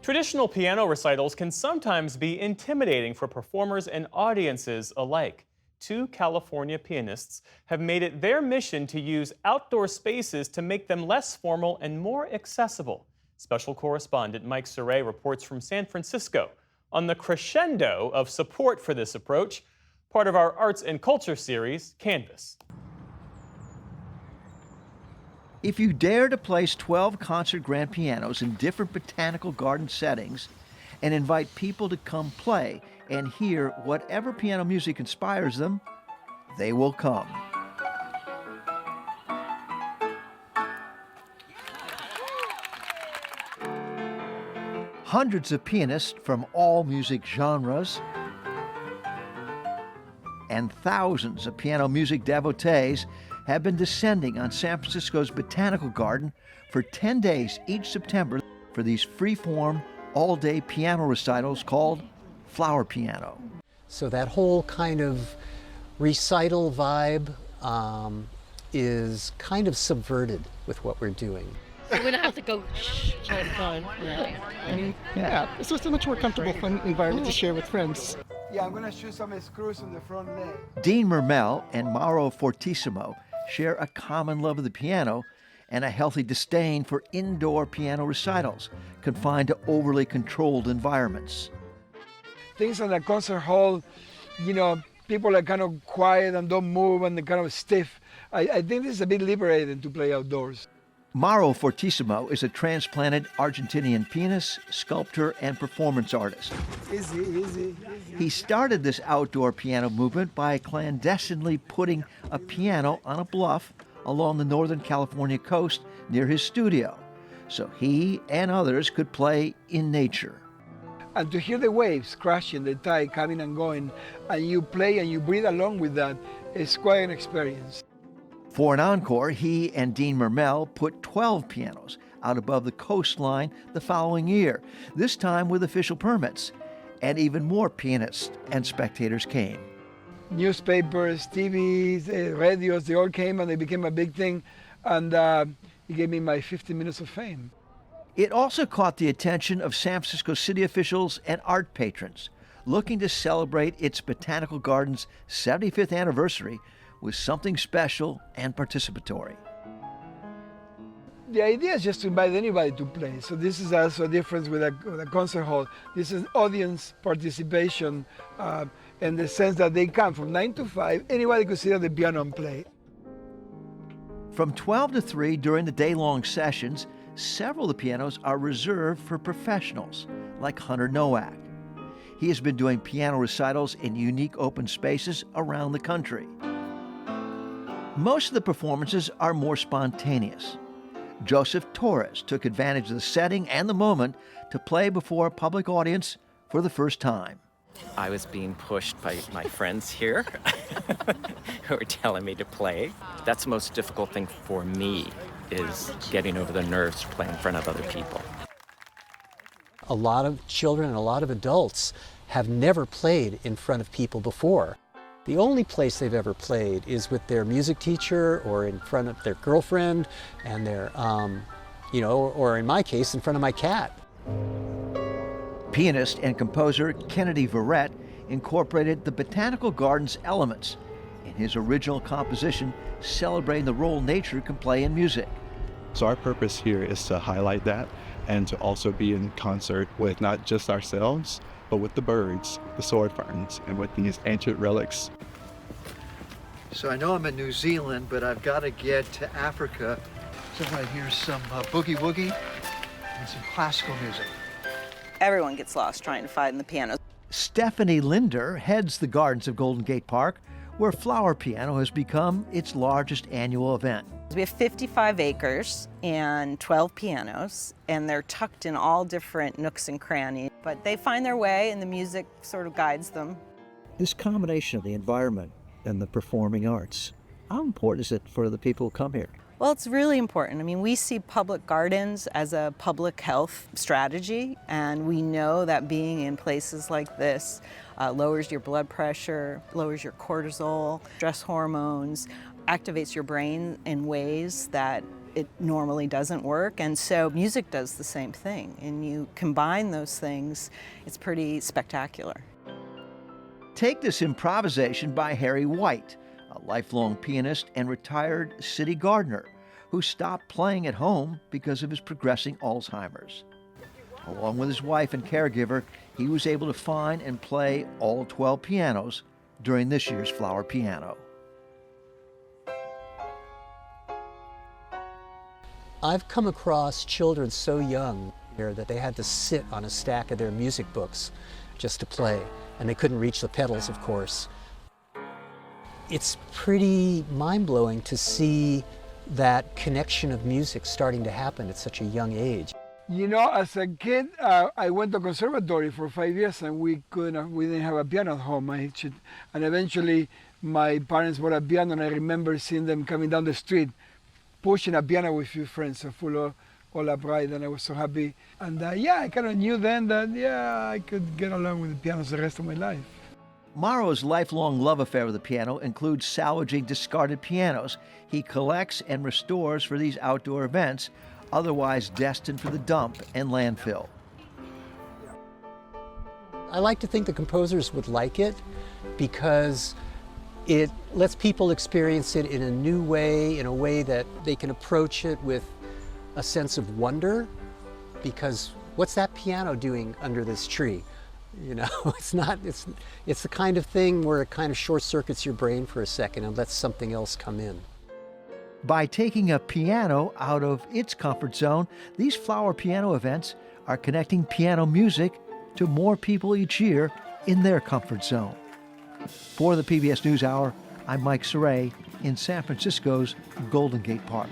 Traditional piano recitals can sometimes be intimidating for performers and audiences alike. Two California pianists have made it their mission to use outdoor spaces to make them less formal and more accessible. Special correspondent Mike Surrey reports from San Francisco on the crescendo of support for this approach, part of our Arts and Culture series, Canvas. If you dare to place 12 concert grand pianos in different botanical garden settings and invite people to come play and hear whatever piano music inspires them, they will come. Hundreds of pianists from all music genres and thousands of piano music devotees have been descending on San Francisco's Botanical Garden for 10 days each September for these free-form, all-day piano recitals called Flower Piano. So that whole kind of recital vibe is kind of subverted with what we're doing. So we don't have to go shh all the time. Yeah, it's just a much more comfortable, fun environment to share with friends. Yeah, I'm gonna shoot some screws on the front leg. Dean Mermel and Mauro Fortissimo share a common love of the piano and a healthy disdain for indoor piano recitals confined to overly controlled environments. Things in the concert hall, you know, people are kind of quiet and don't move and they're kind of stiff. I think this is a bit liberating to play outdoors. Mauro Fortissimo is a transplanted Argentinian pianist, sculptor, and performance artist. Easy, easy, easy. He started this outdoor piano movement by clandestinely putting a piano on a bluff along the Northern California coast near his studio, so he and others could play in nature. And to hear the waves crashing, the tide coming and going, and you play and you breathe along with that, it's quite an experience. For an encore, he and Dean Mermel put 12 pianos out above the coastline the following year, this time with official permits, and even more pianists and spectators came. Newspapers, TVs, radios, they all came and they became a big thing, and it gave me my 50 minutes of fame. It also caught the attention of San Francisco city officials and art patrons looking to celebrate its Botanical Garden's 75th anniversary with something special and participatory. The idea is just to invite anybody to play. So this is also a difference with a concert hall. This is audience participation in the sense that they come from 9 to 5. Anybody could sit at the piano and play. From 12 to 3 during the day-long sessions, several of the pianos are reserved for professionals, like Hunter Nowak. He has been doing piano recitals in unique open spaces around the country. Most of the performances are more spontaneous. Joseph Torres took advantage of the setting and the moment to play before a public audience for the first time. I was being pushed by my friends here who were telling me to play. That's the most difficult thing for me, is getting over the nerves to play in front of other people. A lot of children and a lot of adults have never played in front of people before. The only place they've ever played is with their music teacher or in front of their girlfriend and their, or in my case, in front of my cat. Pianist and composer Kennedy Verrett incorporated the Botanical Garden's elements in his original composition celebrating the role nature can play in music. So our purpose here is to highlight that and to also be in concert with not just ourselves, but with the birds, the sword ferns, and with these ancient relics. So I know I'm in New Zealand, but I've got to get to Africa. So I hear some boogie woogie and some classical music. Everyone gets lost trying to find the piano. Stephanie Linder heads the gardens of Golden Gate Park, where Flower Piano has become its largest annual event. We have 55 acres and 12 pianos, and they're tucked in all different nooks and crannies, but they find their way and the music sort of guides them. This combination of the environment and the performing arts, how important is it for the people who come here? Well, it's really important. I mean, we see public gardens as a public health strategy, and we know that being in places like this lowers your blood pressure, lowers your cortisol, stress hormones, activates your brain in ways that it normally doesn't work. And so music does the same thing. And you combine those things, it's pretty spectacular. Take this improvisation by Harry White, a lifelong pianist and retired city gardener who stopped playing at home because of his progressing Alzheimer's. Along with his wife and caregiver, he was able to find and play all 12 pianos during this year's Flower Piano. I've come across children so young here that they had to sit on a stack of their music books just to play, and they couldn't reach the pedals, of course. It's pretty mind-blowing to see that connection of music starting to happen at such a young age. You know, as a kid, I went to conservatory for 5 years, and we didn't have a piano at home. And eventually, my parents bought a piano, and I remember seeing them coming down the street, pushing a piano with a few friends, so full of all of pride, and I was so happy. And yeah, I kind of knew then that I could get along with the pianos the rest of my life. Mauro's lifelong love affair with the piano includes salvaging discarded pianos he collects and restores for these outdoor events, otherwise destined for the dump and landfill. I like to think the composers would like it because it lets people experience it in a new way, in a way that they can approach it with a sense of wonder, because what's that piano doing under this tree? You know, it's the kind of thing where it kind of short circuits your brain for a second and lets something else come in. By taking a piano out of its comfort zone, these Flower Piano events are connecting piano music to more people each year in their comfort zone. For the PBS NewsHour, I'm Mike Saray in San Francisco's Golden Gate Park.